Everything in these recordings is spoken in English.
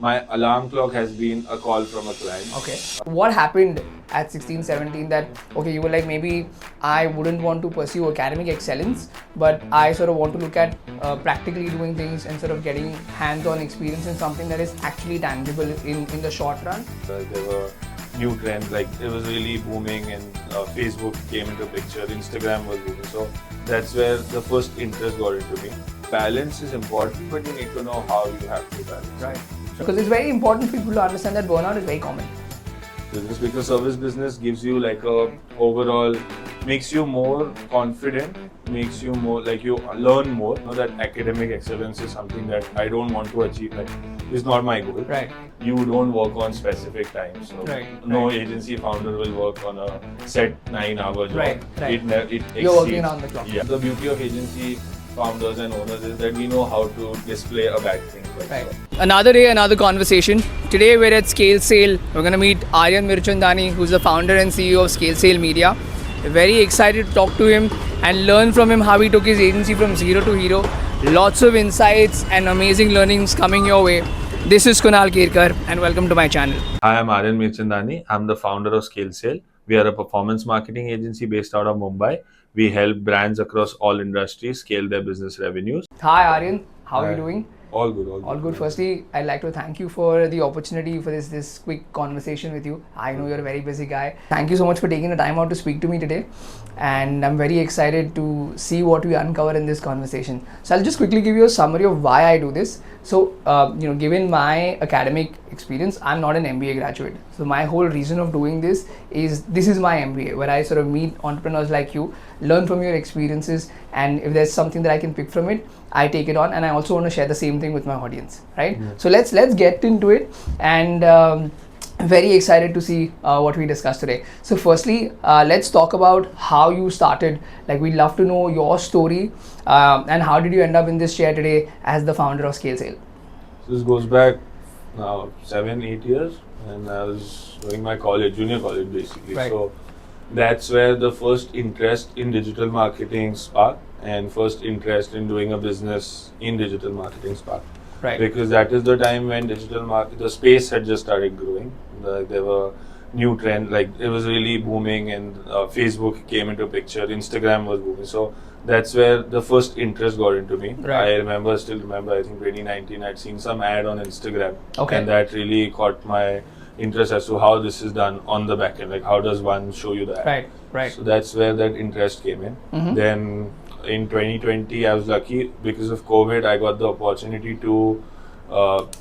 My alarm clock has been a call from a client. Okay. What happened at 16, 17 that, okay, you were like, maybe I wouldn't want to pursue academic excellence, but I sort of want to look at practically doing things and sort of getting hands-on experience in something that is actually tangible in the short run? There were new trends, like it was really booming, and Facebook came into picture, Instagram was booming. So that's where the first interest got into me. Balance is important, but you need to know how you have to balance. Right. Because it's very important for people to understand that burnout is very common. Business, because service business gives you like a overall, makes you more confident, makes you more like you learn more. You know that academic excellence is something that I don't want to achieve. Like, it's not my goal. Right. You don't work on specific times. So Right. no agency founder will work on a set 9-hour job. Right. It You're working around the clock. Yeah. The beauty of agency founders and owners is that we know how to display a bad thing. Right. Another day, another conversation. Today we're at ScaleSale. We're going to meet Aryan Mirchandani, who's the founder and CEO of ScaleSale Media. We're very excited to talk to him and learn from him how he took his agency from zero to hero. Lots of insights and amazing learnings coming your way. This is Kunal Kerkar and welcome to my channel. Hi, I'm Aryan Mirchandani. I'm the founder of ScaleSale. We are a performance marketing agency based out of Mumbai. We help brands across all industries scale their business revenues. Hi Aryan, how are you doing? All good, all good. All good. Firstly, I'd like to thank you for the opportunity for this quick conversation with you. I know you're a very busy guy. Thank you so much for taking the time out to speak to me today. And I'm very excited to see what we uncover in this conversation. So I'll just quickly give you a summary of why I do this. So, given my academic experience, I'm not an MBA graduate. So my whole reason of doing this is my MBA, where I sort of meet entrepreneurs like you, learn from your experiences, and if there's something that I can pick from it, I take it on, and I also want to share the same thing with my audience, right? Yeah. So let's get into it, and very excited to see what we discuss today. So firstly, let's talk about how you started. Like, we'd love to know your story, and how did you end up in this chair today as the founder of ScaleSale? So this goes back now 7-8 years, and I was doing my junior college basically. Right. So that's where the first interest in digital marketing sparked, and first interest in doing a business in digital marketing sparked. Right. Because that is the time when the space had just started growing. There were new trends, like it was really booming, and Facebook came into picture, Instagram was booming. So that's where the first interest got into me. Right. I still remember, I think 2019, I'd seen some ad on Instagram. Okay. And that really caught my interest as to how this is done on the back end. Like, how does one show you that? Right, right. So that's where that interest came in. Mm-hmm. Then in 2020, I was lucky because of COVID. I got the opportunity to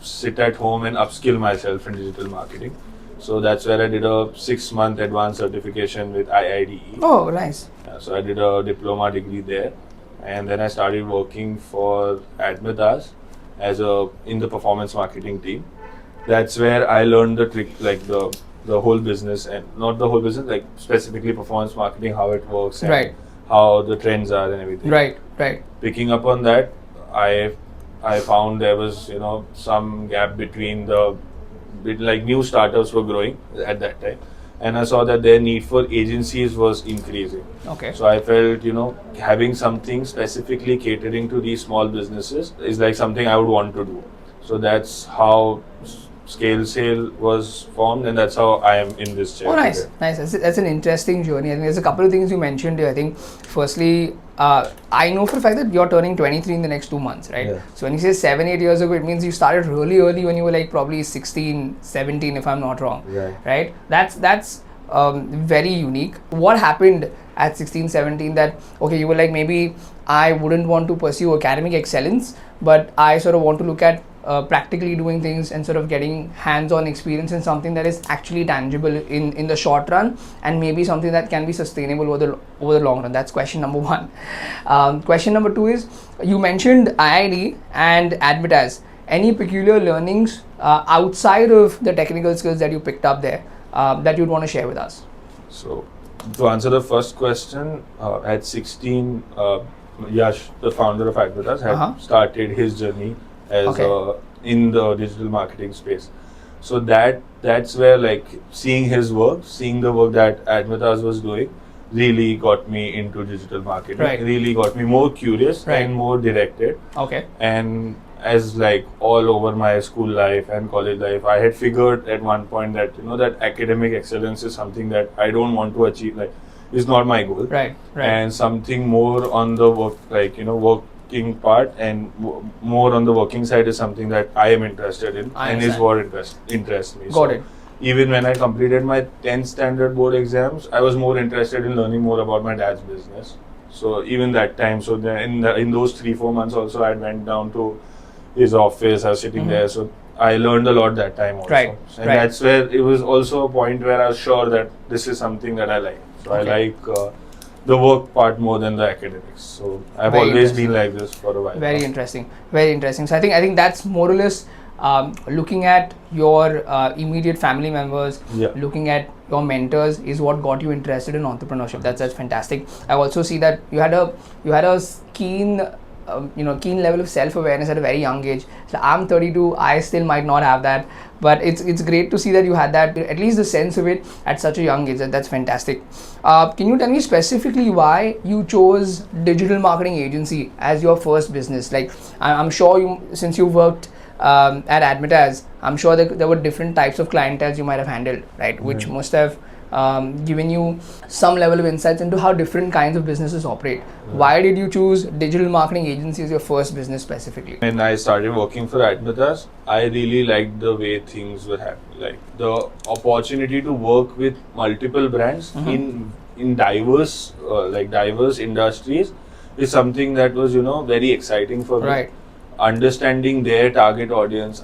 sit at home and upskill myself in digital marketing. So that's where I did a 6-month advanced certification with IIDE. Oh, nice. So I did a diploma degree there, and then I started working for Admitas in the performance marketing team. That's where I learned the trick, like the whole business, and not the whole business, like specifically performance marketing, how it works, and right, how the trends are and everything. Right, right. Picking up on that, I found there was some gap between like new startups were growing at that time, and I saw that their need for agencies was increasing. Okay. So I felt having something specifically catering to these small businesses is like something I would want to do. So that's how ScaleSale was formed, and that's how I am in this chair. Oh, nice, today. nice. That's an interesting journey. I think there's a couple of things you mentioned here. I think, firstly, I know for a fact that you're turning 23 in the next 2 months, right? Yeah. So when you say 7-8 years ago, it means you started really early when you were like probably 16, 17, if I'm not wrong. Right. Right? That's very unique. What happened at 16, 17 that, okay, you were like, maybe I wouldn't want to pursue academic excellence, but I sort of want to look at practically doing things and sort of getting hands-on experience in something that is actually tangible in the short run, and maybe something that can be sustainable over the long run. That's question number one. Question number two is, you mentioned IID and Admitas. Any peculiar learnings outside of the technical skills that you picked up there that you'd want to share with us? So to answer the first question, at 16, Yash, the founder of Admitas, had started his journey as in the digital marketing space. So that's where, like, seeing his work, seeing the work that Admitas was doing, really got me into digital marketing. Right. Really got me more curious Right. and more directed. Okay. And as like all over my school life and college life, I had figured at one point that that academic excellence is something that I don't want to achieve. Like, is not my goal. Right. And something more on the work, like working part and more on the working side is something that I am interested in and is what interests me. Got it. Even when I completed my 10th standard board exams, I was more interested in learning more about my dad's business. So even that time, so in those 3-4 months also, I went down to his office. I was sitting there, so I learned a lot that time also. Right. And that's where it was also a point where I was sure that this is something that I like. So I like the work part more than the academics. So I've always been like this for a while. Very interesting. So I think that's more or less looking at your immediate family members, looking at your mentors is what got you interested in entrepreneurship. That's fantastic. I also see that you had a keen level of self-awareness at a very young age. So I'm 32, I still might not have that, but it's great to see that you had that, at least the sense of it at such a young age. That's fantastic. Can you tell me specifically why you chose digital marketing agency as your first business? Like, I'm sure since you worked at Admitaz, I'm sure that there were different types of clientele you might have handled, right? Which must have given you some level of insights into how different kinds of businesses operate. Why did you choose digital marketing agency as your first business specifically? When I started working for Admitaz, I really liked the way things were happening. Like the opportunity to work with multiple brands in diverse industries is something that was very exciting for me. Right. Understanding their target audience,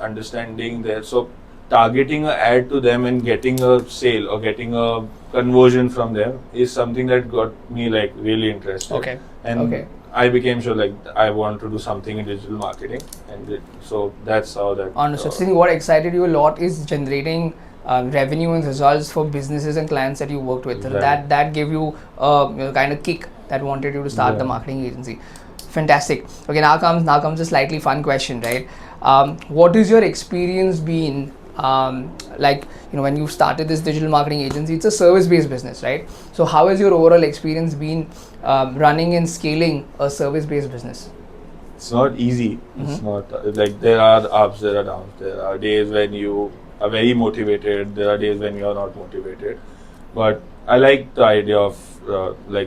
targeting an ad to them and getting a sale or getting a conversion from them is something that got me like really interested. I became sure like I want to do something in digital marketing, and so that's how that. Understood. So what excited you a lot is generating revenue and results for businesses and clients that you worked with. So that gave you a kind of kick that wanted you to start the marketing agency. Fantastic. Okay, now comes a slightly fun question, right? What is your experience been when you started this digital marketing agency? It's a service-based business, right? So how has your overall experience been running and scaling a service-based business? It's not easy. It's not like there are ups, there are downs. There are days when you are very motivated. There are days when you are not motivated. But I like the idea of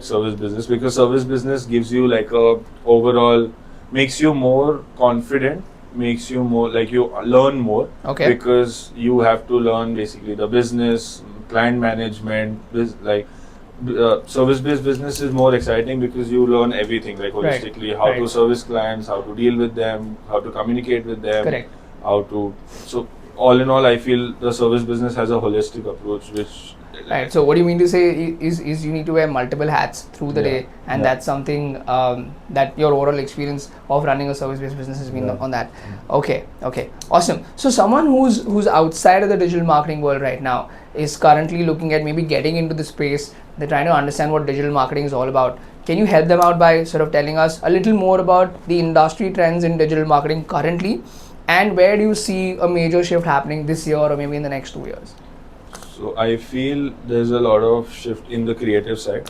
service business because service business gives you like a overall, makes you more confident, makes you more like you learn more because you have to learn basically the business, client management. Service-based business is more exciting because you learn everything like holistically, how to service clients, how to deal with them, how to communicate with them, so all in all, I feel the service business has a holistic approach, which right. So what you mean to say is you need to wear multiple hats through the day, and that's something that your overall experience of running a service-based business has been on that. Okay, awesome. So someone who's outside of the digital marketing world right now is currently looking at maybe getting into the space. They're trying to understand what digital marketing is all about. Can you help them out by sort of telling us a little more about the industry trends in digital marketing currently, and where do you see a major shift happening this year or maybe in the next 2 years? So I feel there's a lot of shift in the creative side.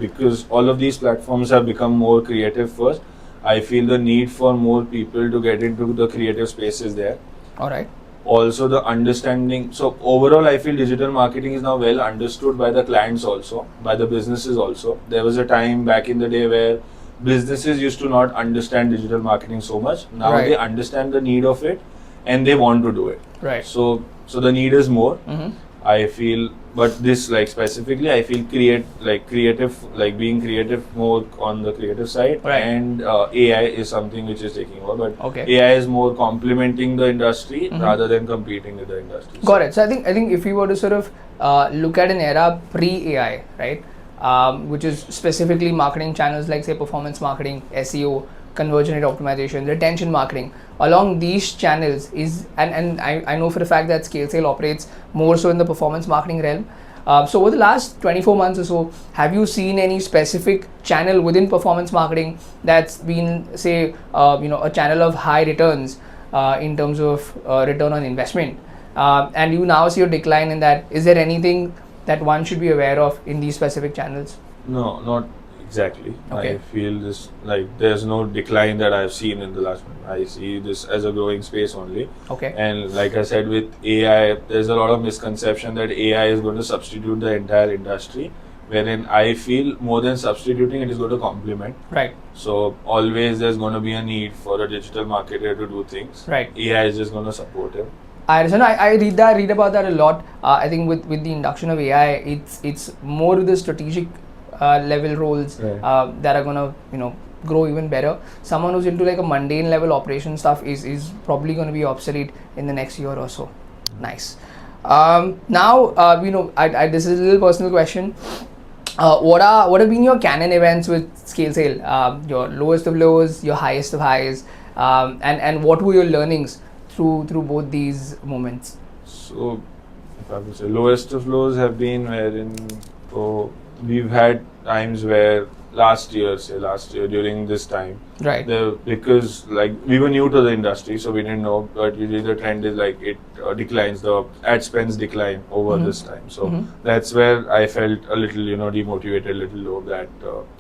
Because all of these platforms have become more creative first, I feel the need for more people to get into the creative space is there. All right. Also the understanding. So overall, I feel digital marketing is now well understood by the clients also, by the businesses also. There was a time back in the day where businesses used to not understand digital marketing so much. Now they understand the need of it and they want to do it. Right. So the need is more. I feel, but this specifically, I feel being creative more on the creative side, and AI is something which is taking over. But AI is more complementing the industry rather than competing with the industry. Got it. So I think if we were to sort of look at an era pre-AI, right, which is specifically marketing channels like say performance marketing, SEO, conversion rate optimization, retention marketing, along these channels and I know for a fact that ScaleSale operates more so in the performance marketing realm. So over the last 24 months or so, have you seen any specific channel within performance marketing that's been say a channel of high returns in terms of return on investment, and you now see a decline in that? Is there anything that one should be aware of in these specific channels? No, not Exactly. Okay. I feel this like there's no decline that I've seen in the last one. I see this as a growing space only. Okay. And like I said, with AI, there's a lot of misconception that AI is going to substitute the entire industry, wherein I feel more than substituting, it is going to complement. Right. So always there's going to be a need for a digital marketer to do things. Right. AI is just going to support him. I understand. I read about that a lot. I think with the induction of AI, it's more the strategic level roles Right. that are gonna grow even better. Someone who's into like a mundane level operation stuff is probably gonna be obsolete in the next year or so. Nice. Now this is a little personal question. What have been your canon events with ScaleSale? Your lowest of lows, your highest of highs, and what were your learnings through both these moments? So, if I would say, lowest of lows have been wherein we've had times where last year during this time, Right. because like we were new to the industry, so we didn't know, but usually the trend is like it declines, the ad spends decline over this time. So that's where I felt a little, demotivated, a little low, that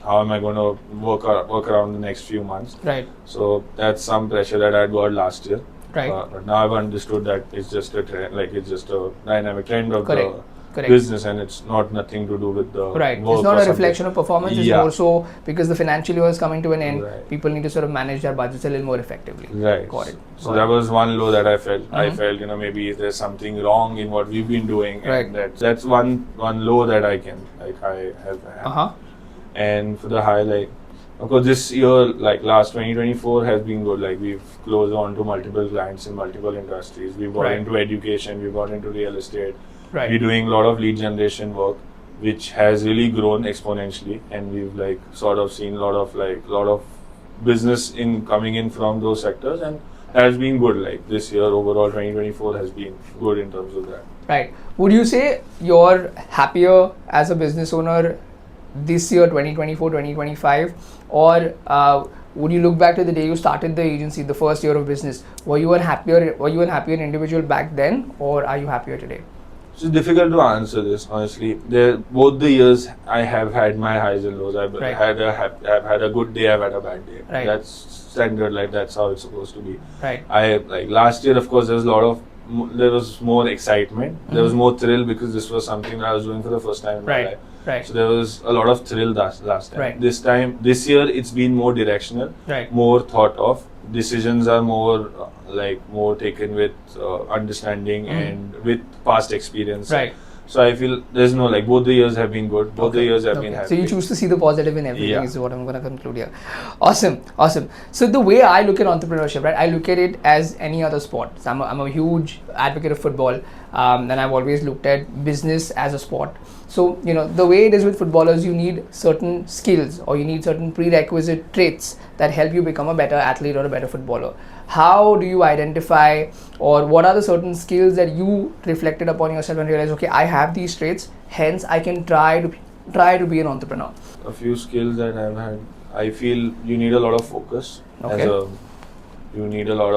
how am I going to work around the next few months? Right. So that's some pressure that I got last year. Right. But now I've understood that it's just a trend, like it's just a dynamic trend of Correct. the business, and it's nothing to do with the Right. work It's not or a reflection of performance. It's Yeah. more so because the financial year is coming to an end. Right. People need to sort of manage their budgets a little more effectively. Right. Got it. So that was one low that I felt. I Mhm. felt, maybe there's something wrong in what we've been doing, Right. and that's one low that I have had. And for the high, like, of course, this year, like last 2024 has been good. Like we've closed on to multiple clients in multiple industries. We've got Right. into education, we've got into real estate. Right. We're doing a lot of lead generation work, which has really grown exponentially, and we've like sort of seen a lot of business coming in from those sectors, and has been good. Like this year overall, 2024 has been good in terms of that. Right. Would you say you're happier as a business owner this year, 2024, 2025, or would you look back to the day you started the agency, the first year of business? Were you an happier individual back then, or are you happier today? It's difficult to answer this, honestly. Both the years I have had my highs and lows. I've Right. had a good day, I've had a bad day. Right. That's standard, like that's how it's supposed to be. Right. Last year, of course, there was more excitement. There was more thrill because this was something that I was doing for the first time in my Right. life. Right. So there was a lot of thrill last time. Right. This year, it's been more directional, Right. more thought of. Decisions are more more taken with understanding and with past experience. Right. So I feel there's no both the years have been good. Both the years have been happy. So you choose to see the positive in everything. Yeah. Is what I'm going to conclude here. Awesome. So the way I look at entrepreneurship, right? I look at it as any other sport. So I'm a huge advocate of football, and I've always looked at business as a sport. So the way it is with footballers, you need certain skills or you need certain prerequisite traits that help you become a better athlete or a better footballer. How do you identify, or what are the certain skills that you reflected upon yourself and realized, okay, I have these traits, hence I can try to be an entrepreneur? A few skills that I've had. I feel you need a lot of focus. Okay. You need a lot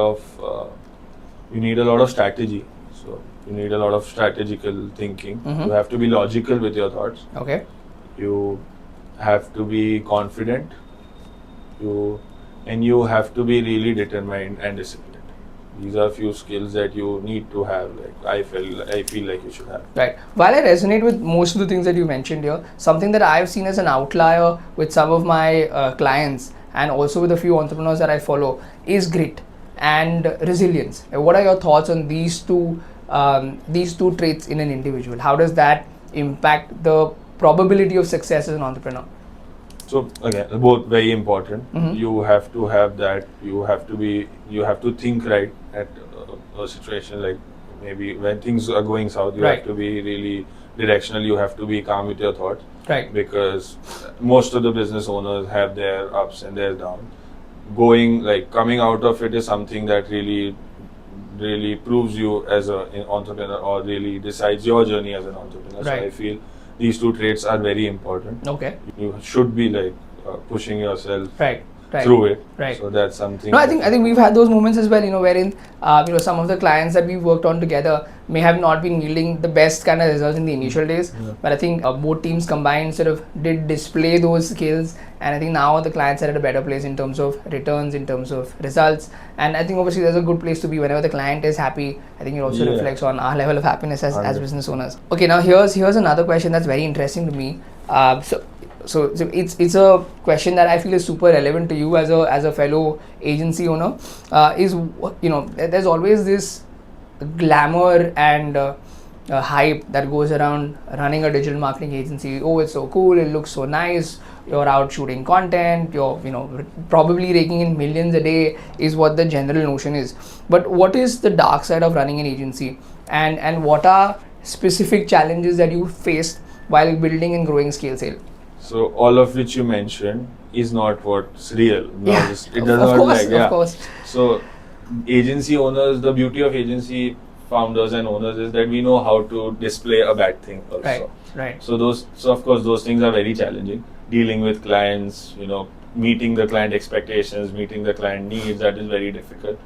of strategy. So you need a lot of strategical thinking. Mhm. You have to be logical with your thoughts. Okay. You have to be confident. You have to be really determined and disciplined. These are a few skills that you need to have. I feel like you should have. Right. While I resonate with most of the things that you mentioned here, something that I've seen as an outlier with some of my clients and also with a few entrepreneurs that I follow is grit and resilience. What are your thoughts on these two traits in an individual? How does that impact the probability of success as an entrepreneur? So again, both very important. Mhm. You have to have that. You have to think right at a situation, like maybe when things are going south. You Right. have to be really directional. You have to be calm with your thoughts. Right. Because most of the business owners have their ups and their downs. Coming out of it is something that really proves you as an entrepreneur, or really decides your journey as an entrepreneur. Right. So I feel these two traits are very important. Okay. You should be pushing yourself Right. through it. Right. So that's something. No, I think we've had those moments as well, wherein some of the clients that we've worked on together, may have not been yielding the best kind of results in the initial days, but I think both teams combined sort of did display those skills, and I think now the clients are at a better place in terms of returns, in terms of results, and I think obviously there's a good place to be whenever the client is happy. I think it also reflects on our level of happiness as business owners. Okay, now here's another question that's very interesting to me. So it's a question that I feel is super relevant to you as a fellow agency owner. There's always this glamour and hype that goes around running a digital marketing agency. Oh, it's so cool, it looks so nice, you're out shooting content, you're probably raking in millions a day is what the general notion is. But what is the dark side of running an agency, and what are specific challenges that you faced while building and growing ScaleSale? So all of which you mentioned is not what's real. It does not of course. So agency owners, the beauty of agency founders and owners is that we know how to display a bad thing also. Right. So of course those things are very challenging. Dealing with clients, meeting the client expectations, meeting the client needs, that is very difficult.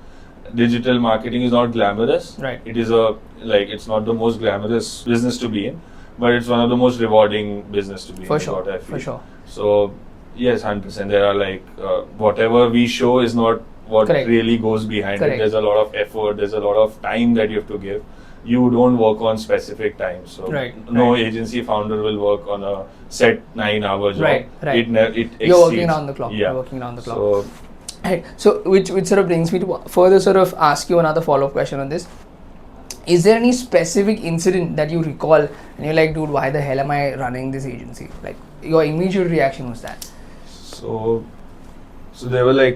Digital marketing is not glamorous. Right. It is it's not the most glamorous business to be in, but it's one of the most rewarding business to be in. For sure. So yes, 100%. There are whatever we show is not what really goes behind it. There's a lot of effort, there's a lot of time that you have to give. You don't work on specific times. So no agency founder will work on a set 9-hour job. Right. It exceeds. You're working around the clock. Yeah. You're working around the clock. So which sort of brings me to further sort of ask you another follow-up question on this. Is there any specific incident that you recall and you're like, dude, why the hell am I running this agency? Like, your immediate reaction was that? So there were a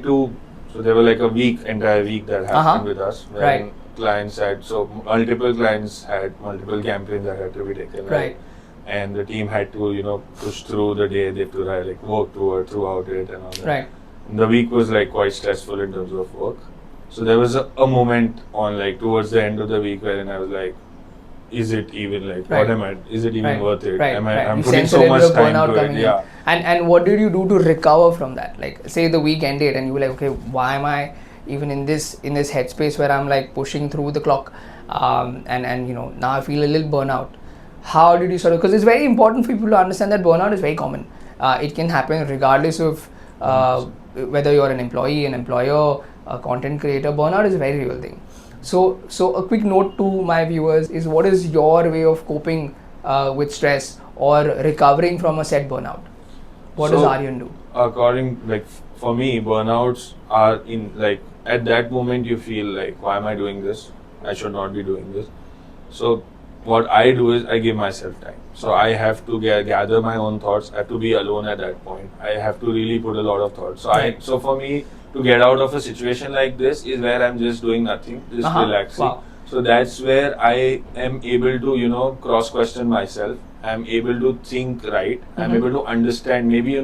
entire week that happened with us when clients had, multiple clients had multiple campaigns that had to be taken. Right. And the team had to, push through the day, they had to work throughout it and all that. Right. And the week was quite stressful in terms of work. So there was a moment on towards the end of the week wherein I was like, is it even what am I? Is it even worth it? I'm putting so much time to it. Yeah. And what did you do to recover from that? Say the week ended and you were like, okay, why am I even in this headspace where I'm pushing through the clock, and now I feel a little burnout. How did you because it's very important for people to understand that burnout is very common. It can happen regardless of whether you're an employee, an employer, a content creator. Burnout is a very real thing. So a quick note to my viewers is, what is your way of coping with stress or recovering from a said burnout? What does Aryan do? For me, burnouts are in at that moment you feel why am I doing this? I should not be doing this. So what I do is I give myself time. So I have to gather my own thoughts. I have to be alone at that point. I have to really put a lot of thought. So for me, to get out of a situation like this is where I'm just doing nothing, just relaxing. Wow. So that's where I am able to, cross-question myself. I'm able to think right. I'm able to understand. Maybe,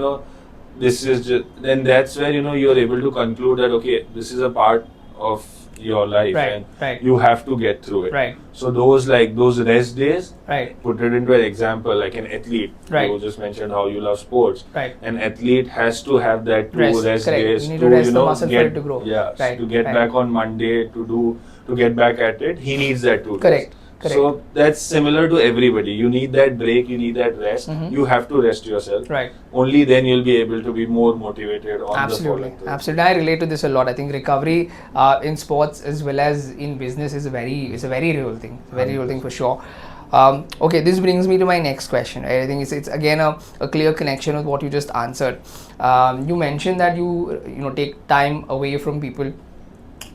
this is just, then that's where, you're able to conclude that, okay, this is a part of your life and you have to get through it. Right. So those rest days, put it into an example, like an athlete. You just mentioned how you love sports. Right. An athlete has to have that rest days you need to rest the muscle for it to grow. Yeah. To get back on Monday to get back at it, he needs that 2 days. Correct. So that's similar to everybody. You need that break, you need that rest. You have to rest yourself. Right. Only then you'll be able to be more motivated on the following day. Absolutely. I relate to this a lot. I think recovery in sports as well as in business is a very real thing. It's a very real thing for sure. Okay, this brings me to my next question. Right? I think it's again a clear connection with what you just answered. You mentioned that you take time away from people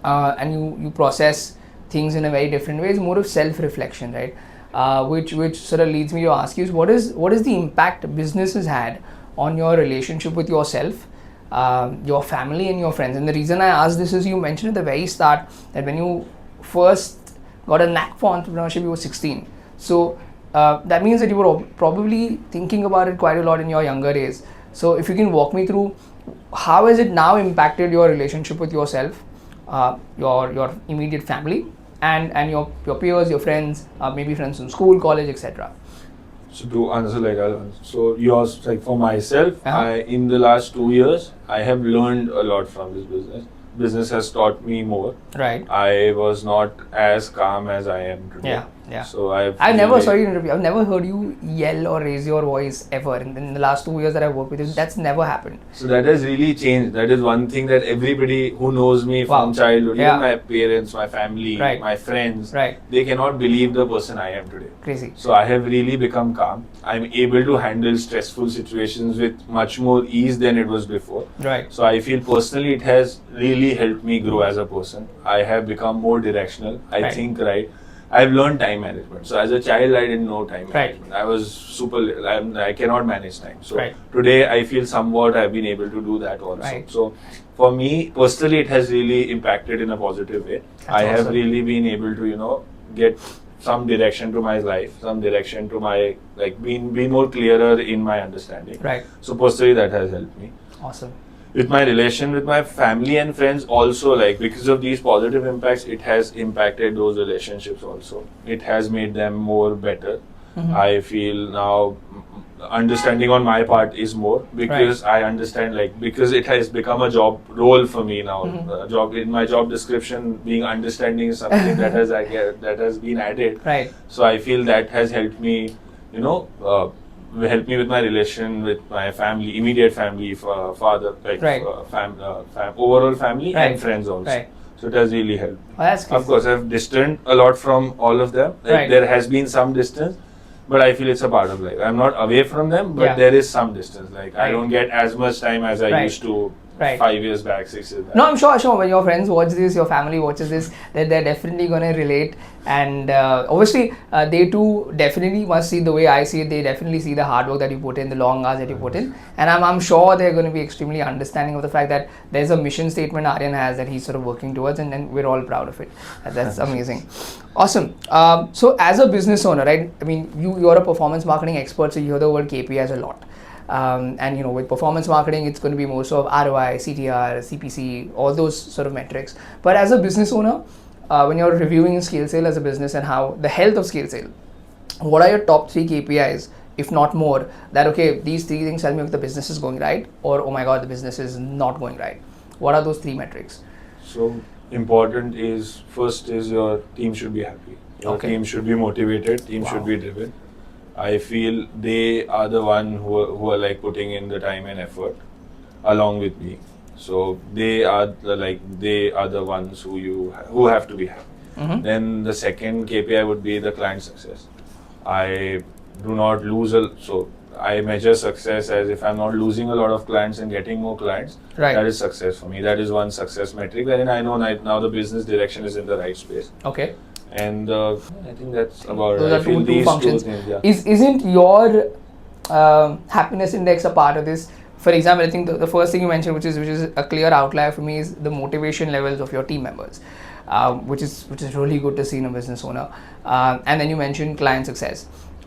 and you process things in a very different way. It's more of self-reflection, right? Which sort of leads me to ask you, what is the impact business has had on your relationship with yourself, your family and your friends? And the reason I ask this is, you mentioned at the very start that when you first got a knack for entrepreneurship, you were 16. So that means that you were probably thinking about it quite a lot in your younger days. So if you can walk me through, how has it now impacted your relationship with yourself, your immediate family, and your peers, your friends, maybe friends from school, college, etc. So to answer so yours, for myself, in the last 2 years, I have learned a lot from this business. Business has taught me more. Right. I was not as calm as I am today. Yeah. So I've never heard you yell or raise your voice ever in the last 2 years that I've worked with you. That's never happened. So that has really changed. That is one thing that everybody who knows me from childhood, even my parents, my family, my friends, they cannot believe the person I am today. Crazy. So I have really become calm. I'm able to handle stressful situations with much more ease than it was before. Right. So I feel personally it has really helped me grow as a person. I have become more directional. I think right. I've learned time management. So as a child, I didn't know time management. I was I cannot manage time. So today, I feel somewhat I've been able to do that also. So for me, personally, it has really impacted in a positive way. I have really been able to, get some direction to my life, some direction to my, be more clearer in my understanding. Right. So personally, that has helped me. Awesome. With my relation with my family and friends also, because of these positive impacts, it has impacted those relationships also. It has made them more better. I feel now understanding on my part is more because I understand because it has become a job role for me now. Job in my job description, being understanding is something that has been added. Right. So I feel that has helped me, help me with my relation with my family, immediate family, father, overall family and friends also. So it has really helped. Oh, that's crazy. Of course, I've distanced a lot from all of them. There has been some distance, but I feel it's a part of life. I'm not away from them, but there is some distance. I don't get as much time as I used to 5 years back, 6 years back. No, I'm sure when your friends watch this, your family watches this, that they're definitely going to relate. And obviously, they too definitely must see the way I see it. They definitely see the hard work that you put in, the long hours that you put in. And I'm sure they're going to be extremely understanding of the fact that there's a mission statement Aryan has that he's sort of working towards, and we're all proud of it. That's amazing. Awesome. So as a business owner, right? I mean, you're a performance marketing expert, so you hear the word KPIs a lot. And with performance marketing, it's going to be more so of ROI, CTR, CPC, all those sort of metrics. But as a business owner, when you're reviewing ScaleSale as a business and how the health of ScaleSale, what are your top 3 KPIs, if not more, that okay, these 3 things tell me if the business is going right, or oh my god, the business is not going right. What are those 3 metrics? So important is, first is your team should be happy. Your team should be motivated, team should be driven. I feel they are the one who are putting in the time and effort along with me. So they are the ones who have to be happy. Then the second KPI would be the client success. I do not lose so I measure success as if I'm not losing a lot of clients and getting more clients. That is success for me. That is one success metric wherein I know now the business direction is in the right space. Okay. And I think that's about those it. I feel these functions. 2 things, Isn't your happiness index a part of this? For example, I think the first thing you mentioned, which is a clear outlier for me, is the motivation levels of your team members, which is really good to see in a business owner. And then you mentioned client success.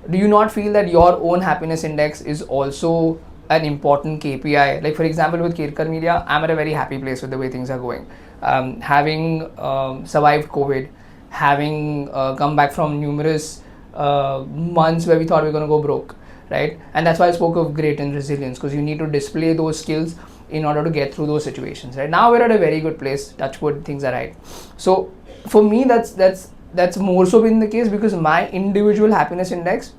Do you not feel that your own happiness index is also an important KPI? For example, with Kerkar Media, I'm at a very happy place with the way things are going. Having survived COVID, having come back from numerous months where we thought we were going to go broke, right? And that's why I spoke of grit and resilience, because you need to display those skills in order to get through those situations, right? Now we're at a very good place, touch wood, things are right. So for me, that's more so been the case because my individual happiness index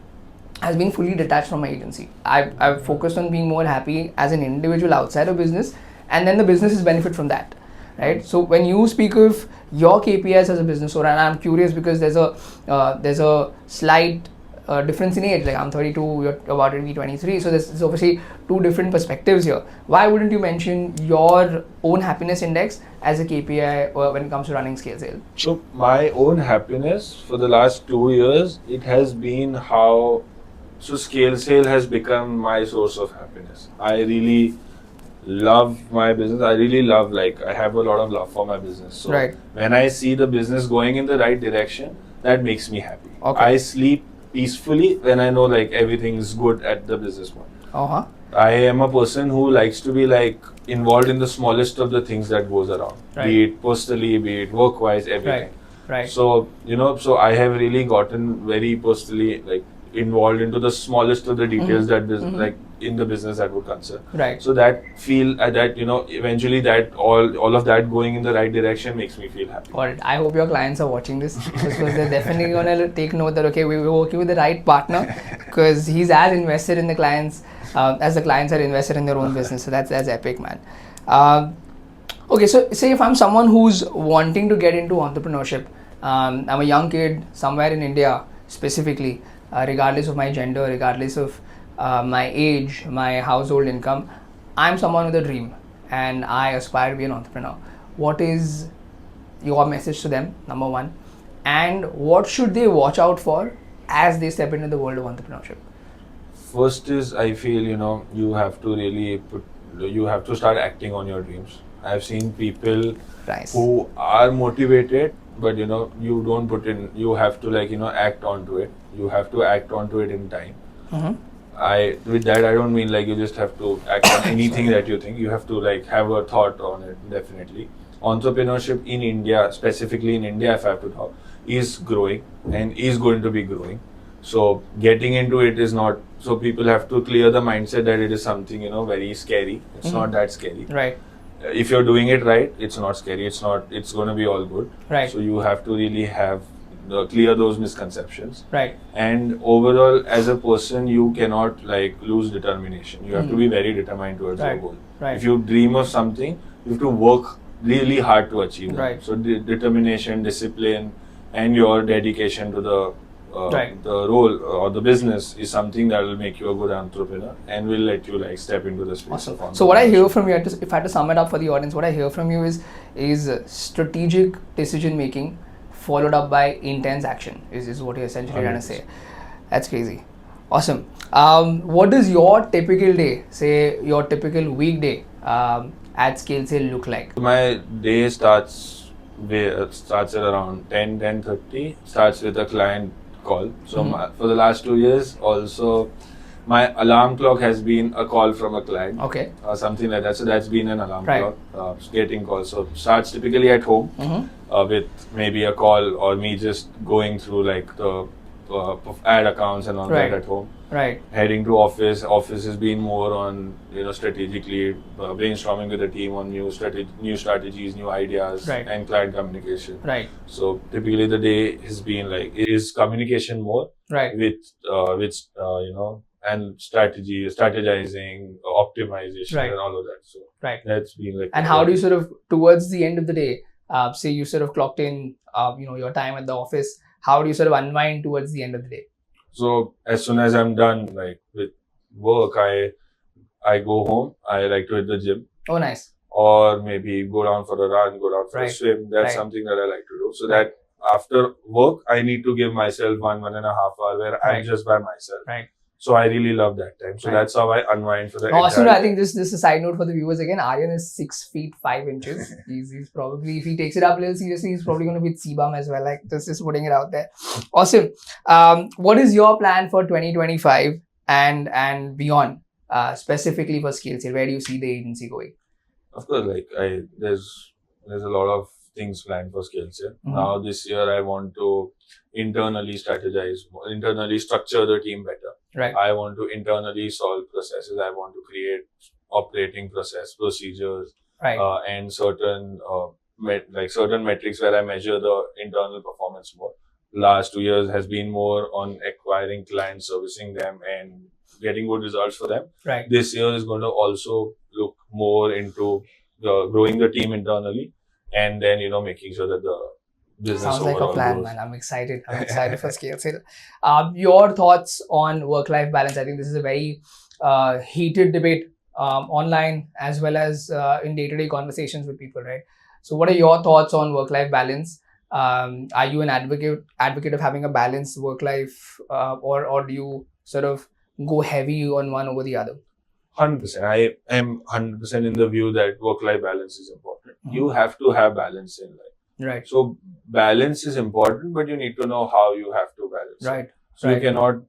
has been fully detached from my agency. I've focused on being more happy as an individual outside of business, and then the businesses benefit from that. Right. So when you speak of your KPIs as a business owner, and I'm curious because there's a slight difference in age. I'm 32, you're about to be 23. So there's obviously 2 different perspectives here. Why wouldn't you mention your own happiness index as a KPI when it comes to running ScaleSale? So my own happiness for the last 2 years, it has been how ScaleSale has become my source of happiness. I really love my business. I really love, I have a lot of love for my business. So when I see the business going in the right direction, that makes me happy. I sleep peacefully when I know everything's good at the business point. I am a person who likes to be involved in the smallest of the things that goes around, be it personally, be it work-wise, everything. So, so I have really gotten very personally involved into the smallest of the details that like in the business that would concern. Right. So that that eventually that all of that going in the right direction makes me feel happy. Got it. I hope your clients are watching this because they're definitely gonna take note that okay, we're working with the right partner because he's as invested in the clients as the clients are invested in their own business. So that's epic, man. Okay, so say if I'm someone who's wanting to get into entrepreneurship, I'm a young kid somewhere in India specifically, regardless of my gender, regardless of my age, my household income, I'm someone with a dream and I aspire to be an entrepreneur. What is your message to them, number one? And what should they watch out for as they step into the world of entrepreneurship? First is, I feel, you have to really you have to start acting on your dreams. I've seen people who are motivated, but you don't put in, you have to act onto it. You have to act onto it in time. With that, I don't mean like you just have to act on anything that you think. You have to have a thought on it, definitely. Entrepreneurship in India, specifically in India, if I have to talk, is growing and is going to be growing. So getting into it is not, so people have to clear the mindset that it is something, very scary. It's not that scary. Right. If you're doing it right, it's not scary. It's going to be all good. Right. So you have to really clear those misconceptions. Right. And overall, as a person, you cannot lose determination. You have to be very determined towards your goal. Right. If you dream of something, you have to work really hard to achieve it. Right. So determination, discipline, and your dedication to the role or the business is something that will make you a good entrepreneur and will let you step into the space. Awesome. So what I hear from you, if I had to sum it up for the audience, what I hear from you is strategic decision making followed up by intense action is what you're essentially trying to say. That's crazy. Awesome. What does your typical day, say your typical weekday at ScaleSale look like? My day starts at around 10:30. Starts with a client call. So for the last 2 years, also my alarm clock has been a call from a client. Okay. Something like that. So that's been an alarm clock, getting calls. So starts typically at home with maybe a call or me just going through the ad accounts and all that at home. Right. Heading to office. Office has been more on strategically brainstorming with the team on new strategies, new ideas, and client communication. Right. So typically the day has been is communication more. Right. With and strategizing, optimization, and all of that. So that's been And how do you sort of towards the end of the day, say you sort of clocked in, your time at the office, how do you sort of unwind towards the end of the day? So as soon as I'm done with work, I go home. I like to hit the gym. Oh, nice. Or maybe go down for a run, go down for a swim. That's something that I like to do. So that after work, I need to give myself 1.5 hours where I'm just by myself. Right. So I really love that time. So that's how I unwind for the also, I think this is a side note for the viewers again. Aryan is 6 feet 5 inches. He's probably, if he takes it up a little seriously, he's probably going to be at CBAM as well. Just putting it out there. Awesome. What is your plan for 2025 and beyond, specifically for ScaleSale? Where do you see the agency going? Of course, there's a lot of things planned for ScaleSale. Now this year, I want to internally strategize, internally structure the team better. Right. I want to internally solve processes. I want to create operating procedures, and certain certain metrics where I measure the internal performance more. Last 2 years has been more on acquiring clients, servicing them, and getting good results for them. Right. This year is going to also look more into growing the team internally, and then making sure that the business sounds like a plan, grows. Man. I'm excited for ScaleSale. Your thoughts on work-life balance? I think this is a very heated debate online as well as in day-to-day conversations with people, right? So what are your thoughts on work-life balance? Are you an advocate of having a balanced work-life or do you sort of go heavy on one over the other? 100%. I am 100% in the view that work-life balance is important. You have to have balance in life. Right. So balance is important, but you need to know how you have to balance. Right. So you cannot,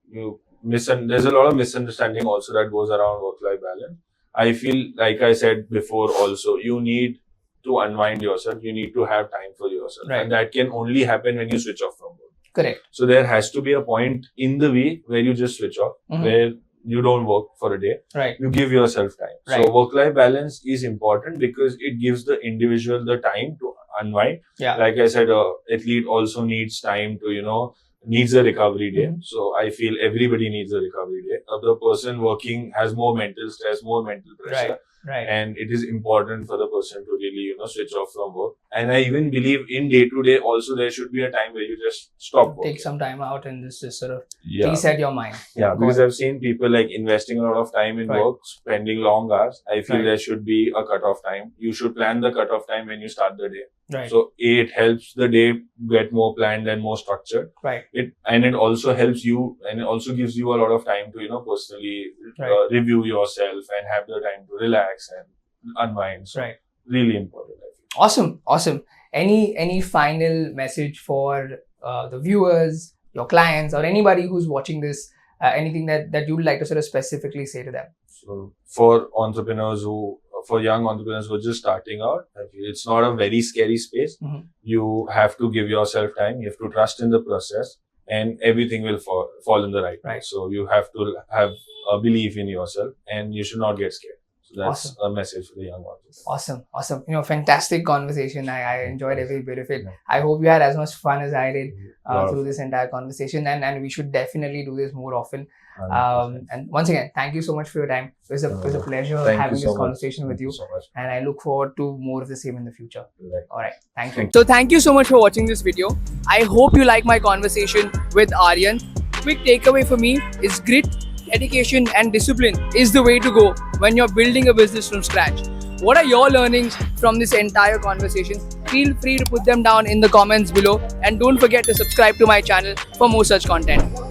there's a lot of misunderstanding also that goes around work-life balance. I feel, like I said before also, you need to unwind yourself. You need to have time for yourself. Right. And that can only happen when you switch off from work. Correct. So there has to be a point in the week where you just switch off, where you don't work for a day. Right. You give yourself time. Right. So work-life balance is important because it gives the individual the time to unwind. Yeah. Like I said, athlete also needs time to, needs a recovery day. So I feel everybody needs a recovery day. The person working has more mental stress, more mental pressure. Right. And it is important for the person to really, switch off from work. And I even believe in day-to-day also there should be a time where you just stop working. Take some time out and just sort of Yeah. reset your mind. Yeah, because I've seen people like investing a lot of time in work, spending long hours. I feel there should be a cutoff time. You should plan the cutoff time when you start the day. Right. So it helps the day get more planned and more structured. Right. It also helps you, and it also gives you a lot of time to personally review yourself and have the time to relax and unwind. So really important, I feel. Awesome. Any final message for the viewers, your clients, or anybody who's watching this? Anything that you would like to sort of specifically say to them? So for young entrepreneurs who are just starting out, I feel it's not a very scary space. You have to give yourself time. You have to trust in the process, and everything will fall in the right place. So you have to have a belief in yourself, and you should not get scared. So that's a message for the young ones. Awesome. Fantastic conversation. I enjoyed every bit of it. I hope you had as much fun as I did through this entire conversation, and we should definitely do this more often. And once again, thank you so much for your time. It was a pleasure having this conversation with you. And I look forward to more of the same in the future. All right. Thank you. So thank you so much for watching this video. I hope you like my conversation with Aryan. Quick takeaway for me is grit, dedication and discipline is the way to go when you're building a business from scratch. What are your learnings from this entire conversation? Feel free to put them down in the comments below, and don't forget to subscribe to my channel for more such content.